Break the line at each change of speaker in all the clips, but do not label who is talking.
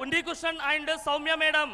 Unnikrishnan and Soumya madam.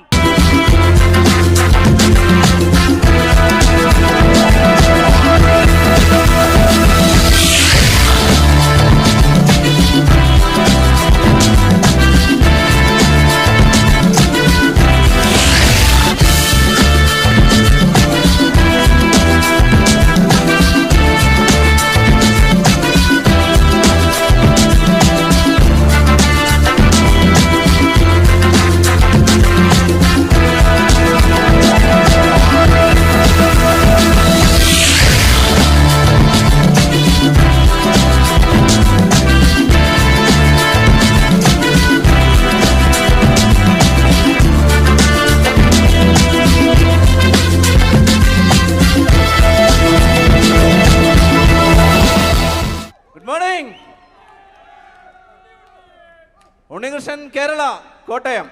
Unnikrishnan Kerala Kottayam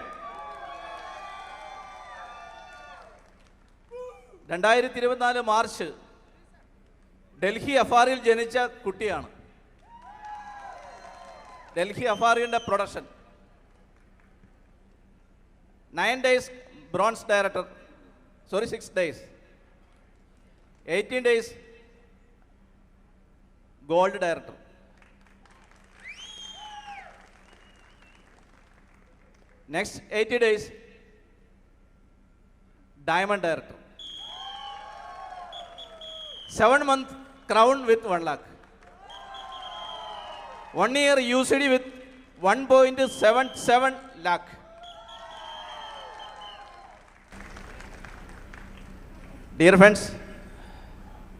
2024 March Delhi അഫാറിൽ ജനിച്ച കുട്ടിയാണ്. ഡൽഹി അഫാറിയുടെ production 9 days bronze director, 6 days, 18 days gold director. Next 80 days diamond director. 7-month crown with 1 lakh. 1 year UCD with 1.77 lakh. Dear friends,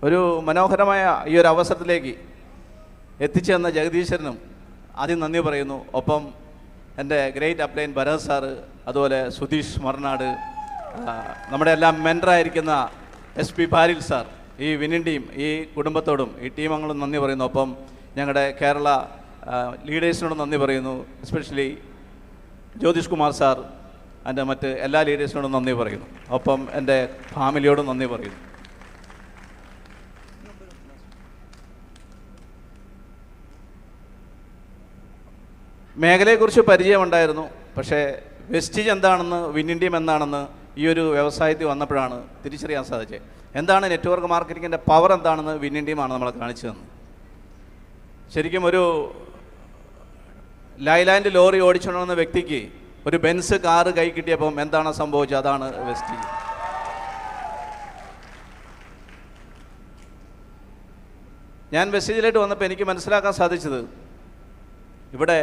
ഒരു മനോഹരമായ ഈ ഒരു അവസരത്തിലേക്ക് എത്തിച്ചേർന്ന ജഗദീശ്വരനും ആദ്യം നന്ദി പറയുന്നു. ഒപ്പം എൻ്റെ ഗ്രേറ്റ് അപ്ലൈൻ ഭരത് സാറ്, അതുപോലെ സുധീഷ് മർനാട്, നമ്മുടെ എല്ലാം മെൻറ്ററായിരിക്കുന്ന SP പാരിൽ സാർ, ഈ വിന്നിംഗ് ടീം, ഈ കുടുംബത്തോടും ഈ ടീമംഗങ്ങളും നന്ദി പറയുന്നു. ഒപ്പം ഞങ്ങളുടെ കേരള ലീഡേഴ്സിനോടും നന്ദി പറയുന്നു. എസ്പെഷ്യലി ജ്യോതിഷ് കുമാർ സാർ എൻ്റെ മറ്റ് എല്ലാ ലീഡേഴ്സിനോടും നന്ദി പറയുന്നു. ഒപ്പം എൻ്റെ ഫാമിലിയോടും നന്ദി പറയുന്നു. മേഖലയെക്കുറിച്ച് പരിചയമുണ്ടായിരുന്നു, പക്ഷേ വെസ്റ്റീജ് എന്താണെന്ന്, വിന്നിംഗ് ടീം എന്താണെന്ന് ഈ ഒരു വ്യവസായത്തിൽ വന്നപ്പോഴാണ് തിരിച്ചറിയാൻ സാധിച്ചത്. എന്താണ് നെറ്റ്വർക്ക് മാർക്കറ്റിങ്ങിൻ്റെ പവർ എന്താണെന്ന് വിന്നിംഗ് ടീമാണ് നമ്മളെ കാണിച്ചു തന്നത്. ശരിക്കും ഒരു ലൈലാൻഡ് ലോറി ഓടിച്ചുകൊണ്ടുവന്ന വ്യക്തിക്ക് ഒരു ബെൻസ് കാറ് കൈ കിട്ടിയപ്പം എന്താണ് സംഭവിച്ചത്? അതാണ് വെസ്റ്റീജ്. ഞാൻ വെസ്റ്റീജിലേക്ക് വന്നപ്പോൾ എനിക്ക് മനസ്സിലാക്കാൻ സാധിച്ചത് ഇവിടെ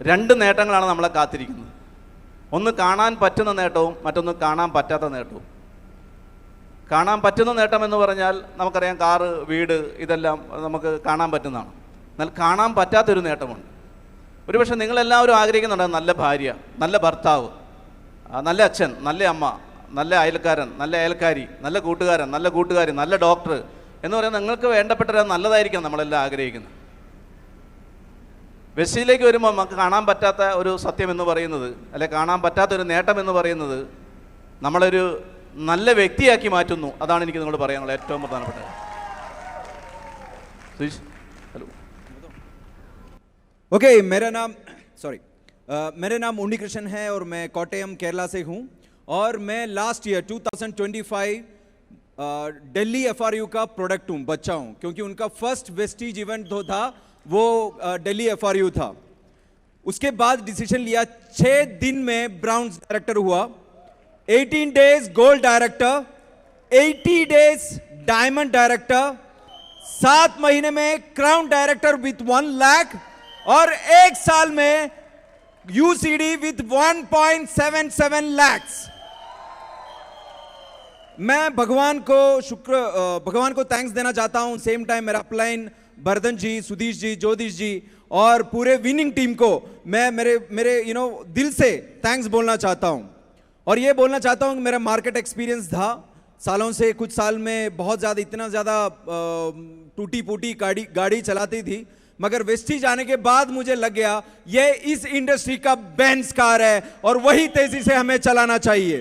2 നേട്ടങ്ങളാണ് നമ്മളെ കാത്തിരിക്കുന്നത്. ഒന്ന് കാണാൻ പറ്റുന്ന നേട്ടവും മറ്റൊന്ന് കാണാൻ പറ്റാത്ത നേട്ടവും. കാണാൻ പറ്റുന്ന നേട്ടം എന്ന് പറഞ്ഞാൽ നമുക്കറിയാം, കാറ്, വീട്, ഇതെല്ലാം നമുക്ക് കാണാൻ പറ്റുന്നതാണ്. എന്നാൽ കാണാൻ പറ്റാത്തൊരു നേട്ടമുണ്ട്. ഒരുപക്ഷെ നിങ്ങളെല്ലാവരും ആഗ്രഹിക്കുന്നുണ്ട് നല്ല ഭാര്യ, നല്ല ഭർത്താവ്, നല്ല അച്ഛൻ, നല്ല അമ്മ, നല്ല അയൽക്കാരൻ, നല്ല അയൽക്കാരി, നല്ല കൂട്ടുകാരൻ, നല്ല കൂട്ടുകാരി, നല്ല ഡോക്ടർ എന്ന് പറയുന്നത് നിങ്ങൾക്ക് വേണ്ടപ്പെട്ട നല്ലതായിരിക്കും നമ്മളെല്ലാം ആഗ്രഹിക്കുന്നത്. വെസ്റ്റീജിലേക്ക് വരുമ്പോൾ നമുക്ക് കാണാൻ പറ്റാത്ത ഒരു സത്യം എന്ന് പറയുന്നത്, അല്ലെ കാണാൻ പറ്റാത്തൊരു നേട്ടം എന്ന് പറയുന്നത്, നമ്മളൊരു നല്ല വ്യക്തിയാക്കി മാറ്റുന്നു. അതാണ് എനിക്ക് നിങ്ങളോട് പറയാനുള്ള ഏറ്റവും പ്രധാനപ്പെട്ടത്.
ओके, मेरा नाम उन्नीकृष्णन है और मैं कोट्टयम केरला से हूँ. और मैं लास्ट ईयर 2025 दिल्ली FRU का प्रोडक्ट हूँ, बच्चा हूँ, क्योंकि उनका फर्स्ट वेस्टीज इवेंट था वो दिल्ली FRU था. उसके बाद डिसीजन लिया, 6 दिन में ब्राउन्स डायरेक्टर हुआ, 18 days gold director, 80 days diamond director, 7 महीने में क्राउन डायरेक्टर विथ 1 लाख और 1 साल में UCD विथ 1.77 lakhs. मैं भगवान को थैंक्स देना चाहता हूं. सेम टाइम मेरा अपलाइन बर्दन जी, सुधीश जी, ज्योतिष जी और पूरे विनिंग टीम को मैं मेरे दिल से थैंक्स बोलना चाहता हूं. और ये बोलना चाहता हूं कि मेरा मार्केट एक्सपीरियंस था सालों से, कुछ साल में बहुत ज़्यादा, इतना ज़्यादा टूटी फूटी गाड़ी चलाती थी, मगर वेस्टीज आने के बाद मुझे लग गया ये इस इंडस्ट्री का बेंज कार है और वही तेज़ी से हमें चलाना चाहिए.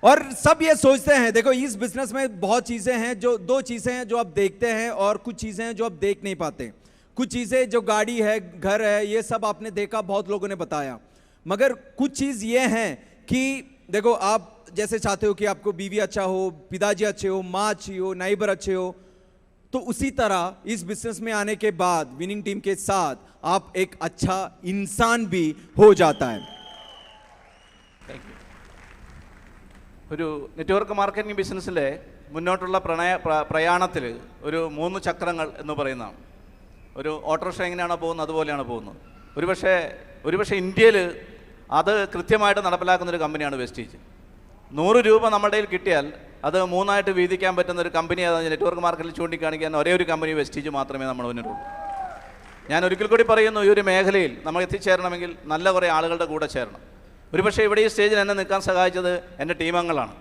और सब ये सोचते हैं, देखो इस बिजनेस में बहुत चीज़ें हैं, जो 2 चीज़ें हैं जो आप देखते हैं और कुछ चीज़ें हैं जो आप देख नहीं पाते. कुछ चीज़ें जो गाड़ी है, घर है, ये सब आपने देखा, बहुत लोगों ने बताया, मगर कुछ चीज़ ये हैं कि देखो, आप जैसे चाहते हो कि आपको बीवी अच्छा हो, पिताजी अच्छे हो, माँ अच्छी हो, नाइबर अच्छे हो, तो उसी तरह इस बिजनेस में आने के बाद विनिंग टीम के साथ आप एक अच्छा इंसान भी हो जाता है.
Thank you. ഒരു നെറ്റ്വർക്ക് മാർക്കറ്റിംഗ് ബിസിനസ്സിലെ മുന്നോട്ടുള്ള പ്രയാണത്തിൽ ഒരു 3 ചക്രങ്ങൾ എന്ന് പറയുന്നതാണ്. ഒരു ഓട്ടോറിക്ഷ എങ്ങനെയാണോ പോകുന്നത് അതുപോലെയാണ് പോകുന്നത്. ഒരുപക്ഷെ ഇന്ത്യയിൽ അത് കൃത്യമായിട്ട് നടപ്പിലാക്കുന്നൊരു കമ്പനിയാണ് വെസ്റ്റീജ്. 100 രൂപ നമ്മുടെ കയ്യിൽ കിട്ടിയാൽ അത് 3ആയിട്ട് വീതിക്കാൻ പറ്റുന്ന ഒരു കമ്പനി അതാണ് നെറ്റ്വർക്ക് മാർക്കറ്റിൽ ചൂണ്ടിക്കാണിക്കാൻ ഒരേ ഒരു കമ്പനി വെസ്റ്റീജ് മാത്രമേ നമ്മൾ മുന്നിലുള്ളൂ. ഞാൻ ഒരിക്കൽ കൂടി പറയുന്നു, ഈ ഒരു മേഖലയിൽ നമ്മൾ എത്തിച്ചേരണമെങ്കിൽ നല്ല കുറേ ആളുകളുടെ കൂടെ ചേരണം. ഒരുപക്ഷെ ഇവിടെ ഈ സ്റ്റേജിൽ എന്നെ നിൽക്കാൻ സഹായിച്ചത് എൻ്റെ ടീമംഗങ്ങളാണ്.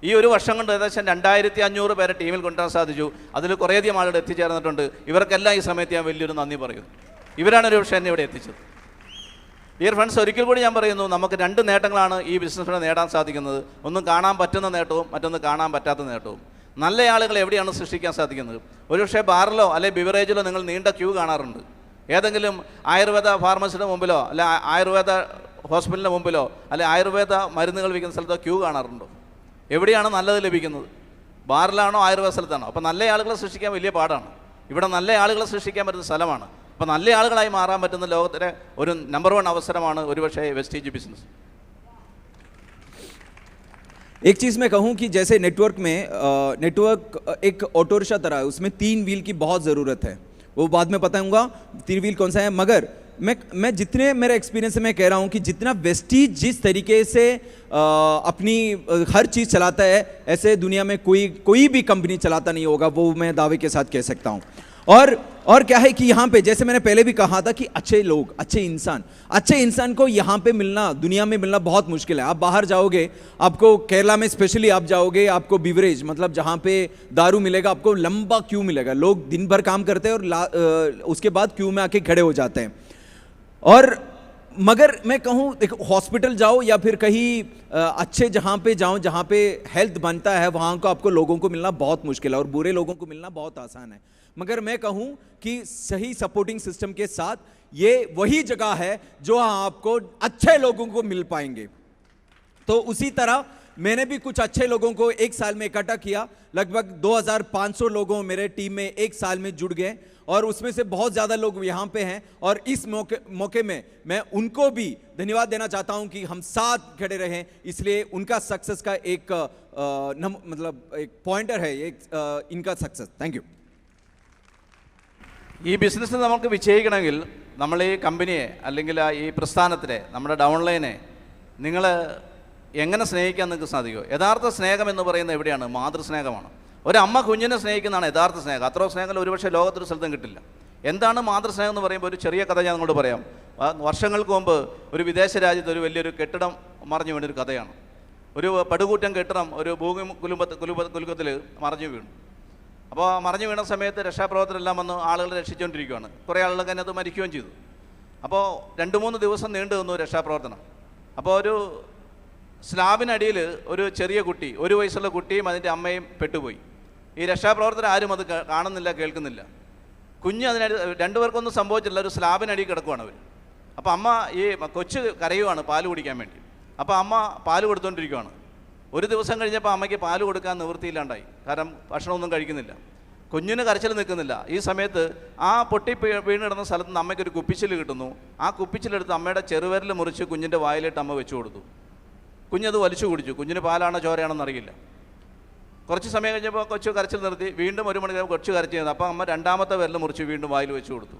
ഈ ഒരു വർഷം കൊണ്ട് ഏകദേശം 2500 പേരെ ടീമിൽ കൊണ്ടുവരാൻ സാധിച്ചു. അതിൽ കുറേയധികം ആളുകൾ എത്തിച്ചേർന്നിട്ടുണ്ട്. ഇവർക്കെല്ലാം ഈ സമയത്ത് ഞാൻ വലിയൊരു നന്ദി പറയുന്നു. ഇവരാണ് ഒരു പക്ഷേ എന്നെ ഇവിടെ എത്തിച്ചത്. ഡിയർ ഫ്രണ്ട്സ്, ഒരിക്കൽ കൂടി ഞാൻ പറയുന്നു, നമുക്ക് 2 നേട്ടങ്ങളാണ് ഈ ബിസിനസ്സിലൂടെ നേടാൻ സാധിക്കുന്നത്. ഒന്ന് കാണാൻ പറ്റുന്ന നേട്ടവും മറ്റൊന്ന് കാണാൻ പറ്റാത്ത നേട്ടവും. നല്ല ആളുകൾ എവിടെയാണ് സൃഷ്ടിക്കാൻ സാധിക്കുന്നത്? ഒരുപക്ഷെ ബാറിലോ അല്ലെങ്കിൽ ബിവറേജിലോ നിങ്ങൾ നീണ്ട ക്യൂ കാണാറുണ്ട്. ഏതെങ്കിലും ആയുർവേദ ഫാർമസിയുടെ മുമ്പിലോ അല്ലെ ആയുർവേദ ഹോസ്പിറ്റലിൻ്റെ മുമ്പിലോ അല്ലെ ആയുർവേദ മരുന്നുകൾ വിൽക്കുന്ന സ്ഥലത്തോ ക്യൂ കാണാറുണ്ടോ? എവിടെയാണ് നല്ലത് ലഭിക്കുന്നത്? ബാറിലാണോ ആയുർവേദ സ്ഥലത്താണോ? അപ്പോൾ നല്ല ആളുകളെ സൃഷ്ടിക്കാൻ വലിയ പാടാണ്. ഇവിടെ നല്ല ആളുകളെ സൃഷ്ടിക്കാൻ പറ്റുന്ന സ്ഥലമാണ്. അപ്പോൾ നല്ല ആളുകളായി മാറാൻ പറ്റുന്ന ലോകത്തിലെ ഒരു നമ്പർ 1 അവസരമാണ് ഒരുപക്ഷെ വെസ്റ്റീജ് ബിസിനസ്.
एक चीज़ मैं कहूँ कि जैसे नेटवर्क में नेटवर्क एक ऑटो रिक्शा तरह है, उसमें 3 व्हील की बहुत ज़रूरत है. वो बाद में बताऊँगा 3 व्हील कौन सा है. मगर मैं जितने मेरे एक्सपीरियंस से मैं कह रहा हूँ कि जितना वेस्टीज जिस तरीके से अपनी हर चीज़ चलाता है, ऐसे दुनिया में कोई भी कंपनी चलाता नहीं होगा, वो मैं दावे के साथ कह सकता हूँ. और क्या है कि यहाँ पे जैसे मैंने पहले भी कहा था कि अच्छे लोग, अच्छे इंसान को यहाँ पे मिलना, दुनिया में मिलना बहुत मुश्किल है. आप बाहर जाओगे, आपको केरला में स्पेशली आप जाओगे, आपको बिवरेज मतलब जहाँ पे दारू मिलेगा, आपको लंबा क्यू मिलेगा. लोग दिन भर काम करते हैं और उसके बाद क्यू में आके खड़े हो जाते हैं. और मगर मैं कहूँ, देखो, हॉस्पिटल जाओ या फिर कहीं अच्छे जहाँ पे जाओ जहाँ पे हेल्थ बनता है, वहाँ को आपको लोगों को मिलना बहुत मुश्किल है और बुरे लोगों को मिलना बहुत आसान है. मगर मैं कहूँ कि सही सपोर्टिंग सिस्टम के साथ ये वही जगह है जो आपको अच्छे लोगों को मिल पाएंगे. तो उसी तरह मैंने भी कुछ अच्छे लोगों को 1 साल में इकट्ठा किया. लगभग 2500 लोगों मेरे टीम में 1 साल में जुड़ गए और उसमें से बहुत ज़्यादा लोग यहाँ पे हैं. और इस मौके में मैं उनको भी धन्यवाद देना चाहता हूँ कि हम साथ खड़े रहें. इसलिए उनका सक्सेस का एक मतलब एक पॉइंटर है एक इनका सक्सेस. Thank you.
ഈ ബിസിനസ്സിൽ നമുക്ക് വിജയിക്കണമെങ്കിൽ നമ്മൾ ഈ കമ്പനിയെ അല്ലെങ്കിൽ ഈ പ്രസ്ഥാനത്തിനെ, നമ്മുടെ ഡൗൺലൈനെ നിങ്ങൾ എങ്ങനെ സ്നേഹിക്കാൻ നിങ്ങൾക്ക് സാധിക്കുമോ? യഥാർത്ഥ സ്നേഹം എന്ന് പറയുന്നത് എവിടെയാണ്? മാതൃസ്നേഹമാണ്. ഒരമ്മ കുഞ്ഞിനെ സ്നേഹിക്കുന്നതാണ് യഥാർത്ഥ സ്നേഹം. അത്ര സ്നേഹം ഒരുപക്ഷെ ലോകത്തൊരു സ്ഥലത്തും കിട്ടില്ല. എന്താണ് മാതൃസ്നേഹം എന്ന് പറയുമ്പോൾ ഒരു ചെറിയ കഥ ഞാൻ നിങ്ങളോട് പറയാം. വർഷങ്ങൾക്ക് മുമ്പ് ഒരു വിദേശ രാജ്യത്ത് ഒരു വലിയൊരു കെട്ടിടം മറിഞ്ഞു വീണൊരു കഥയാണ്. ഒരു പടുകൂറ്റൻ കെട്ടിടം ഒരു ഭൂമി കുലുക്കത്തിൽ മറിഞ്ഞു വീണു. അപ്പോൾ മറിഞ്ഞു വീണ സമയത്ത് രക്ഷാപ്രവർത്തകരെല്ലാം വന്ന് ആളുകളെ രക്ഷിച്ചുകൊണ്ടിരിക്കുകയാണ്. കുറേ ആളുകളൊക്കെ അതിനകത്ത് മരിക്കുകയും ചെയ്തു. അപ്പോൾ 2-3 ദിവസം നീണ്ടു നിന്നു രക്ഷാപ്രവർത്തനം. അപ്പോൾ ഒരു സ്ലാബിനടിയിൽ ഒരു ചെറിയ കുട്ടി, 1 വയസ്സുള്ള കുട്ടിയും അതിൻ്റെ അമ്മയും പെട്ടുപോയി. ഈ രക്ഷാപ്രവർത്തകർ ആരും അത് കാണുന്നില്ല, കേൾക്കുന്നില്ല. കുഞ്ഞ് അതിനടി 2 പേർക്കൊന്നും സംഭവിച്ചില്ല. ഒരു സ്ലാബിനടി കിടക്കുവാണ് അവർ. അപ്പോൾ അമ്മ ഈ കൊച്ചു കരയുവാണ് പാല് കുടിക്കാൻ വേണ്ടി. അപ്പോൾ അമ്മ പാല് കൊടുത്തുകൊണ്ടിരിക്കുകയാണ്. ഒരു ദിവസം കഴിഞ്ഞപ്പോൾ അമ്മയ്ക്ക് പാല് കൊടുക്കാൻ നിവൃത്തിയില്ലാണ്ടായി. കാരണം ഭക്ഷണമൊന്നും കഴിക്കുന്നില്ല, കുഞ്ഞിന് കരച്ചിൽ നിൽക്കുന്നില്ല. ഈ സമയത്ത് ആ പൊട്ടി വീണ് കിടന്ന സ്ഥലത്ത് നിന്ന് അമ്മയ്ക്കൊരു കുപ്പിച്ചിൽ കിട്ടുന്നു. ആ കുപ്പിച്ചിലെടുത്ത് അമ്മയുടെ ചെറുവിരൽ മുറിച്ച് കുഞ്ഞിൻ്റെ വായിലിട്ട് അമ്മ വെച്ചു കൊടുത്തു. കുഞ്ഞത് വലിച്ചു കുടിച്ചു. കുഞ്ഞിന് പാലാണോ ചോരയാണെന്ന് അറിയില്ല. കുറച്ച് സമയം കഴിഞ്ഞപ്പോൾ കൊച്ചു കരച്ചിൽ നിർത്തി. വീണ്ടും 1 മണി നേരം കൊച്ചു കരച്ചിൽ ചെയ്തു. അപ്പോൾ അമ്മ 2ാമത്തെ വിരൽ മുറിച്ച് വീണ്ടും വായിൽ വെച്ചു കൊടുത്തു.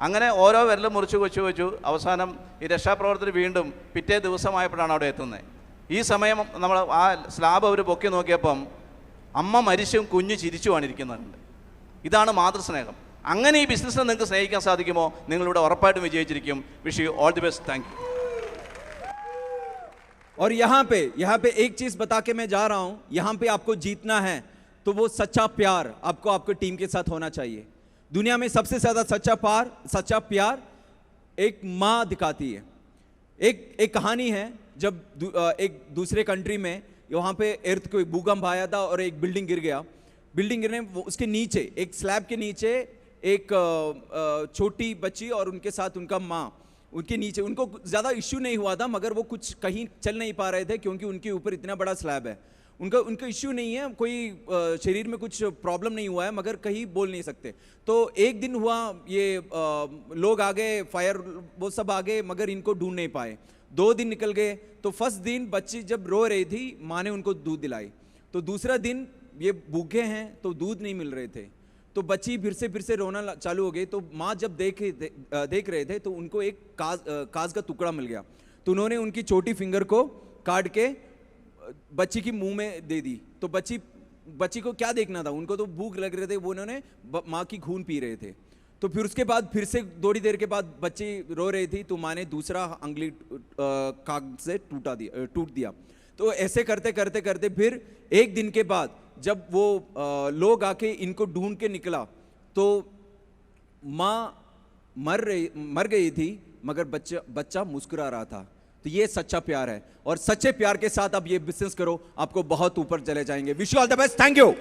അങ്ങനെ ഓരോ വിരലും മുറിച്ച് വെച്ചു. അവസാനം ഈ രക്ഷാപ്രവർത്തകർ വീണ്ടും പിറ്റേ ദിവസമായപ്പോഴാണ് അവിടെ എത്തുന്നത്. ഈ സമയം നമ്മൾ ആ സ്ലാബ് അവർ പൊക്കി നോക്കിയപ്പം അമ്മ മരിച്ചും കുഞ്ഞ് ചിരിച്ചുമാണ് ഇരിക്കുന്നുണ്ട്. ഇതാണ് മാതൃസ്നേഹം. അങ്ങനെ ഈ ബിസിനസ്സിനെ നിങ്ങൾക്ക് സ്നേഹിക്കാൻ സാധിക്കുമോ? നിങ്ങളിവിടെ ഉറപ്പായിട്ടും വിജയിച്ചിരിക്കും. Wish you all the best. Thank you.
और यहाँ पे एक चीज बता के मैं जा रहा हूँ. यहाँ पे आपको जीतना है तो वो सच्चा प्यार आपको टीम के साथ होना चाहिए. दुनिया में सबसे ज्यादा सच्चा प्यार एक माँ दिखाती है. एक कहानी है. जब एक दूसरे कंट्री में वहाँ पे कोई भूकंप आया था और एक बिल्डिंग गिर गया. बिल्डिंग गिरने उसके नीचे एक स्लैब के नीचे एक छोटी बच्ची और उनके साथ उनका माँ उनके नीचे उनको ज़्यादा इश्यू नहीं हुआ था, मगर वो कुछ कहीं चल नहीं पा रहे थे क्योंकि उनके ऊपर इतना बड़ा स्लैब है। उनका इश्यू नहीं है, कोई शरीर में कुछ प्रॉब्लम नहीं हुआ है, मगर कहीं बोल नहीं सकते। तो एक दिन हुआ, ये लोग आ गए, फायर वो सब आ गए, मगर इनको ढूंढ नहीं पाए। 2 दिन निकल गए। तो फर्स्ट दिन बच्ची जब रो रही थी, माँ ने उनको दूध दिलाई। तो दूसरा दिन ये भूखे हैं तो दूध नहीं मिल रहे थे, तो बच्ची फिर से रोना चालू हो गई। तो माँ जब देख रहे थे तो उनको एक काज का टुकड़ा मिल गया। तो उन्होंने उनकी छोटी फिंगर को काट के बच्ची की मुंह में दे दी। तो बच्ची को क्या देखना था, उनको तो भूख लग रहे थे, वो उन्होंने माँ की खून पी रहे थे। तो फिर उसके बाद फिर से थोड़ी देर के बाद बच्ची रो रही थी, तो माँ ने दूसरा अंगुली काग से टूट दिया। तो ऐसे करते करते करते फिर एक दिन के बाद जब वो लोग आके इनको ढूंढ के निकला, तो माँ मर गई थी, मगर बच्चा मुस्कुरा रहा था। तो ये सच्चा प्यार है, और सच्चे प्यार के साथ आप ये बिजनेस करो, आपको बहुत ऊपर चले जाएंगे। Wish you all the best, thank you.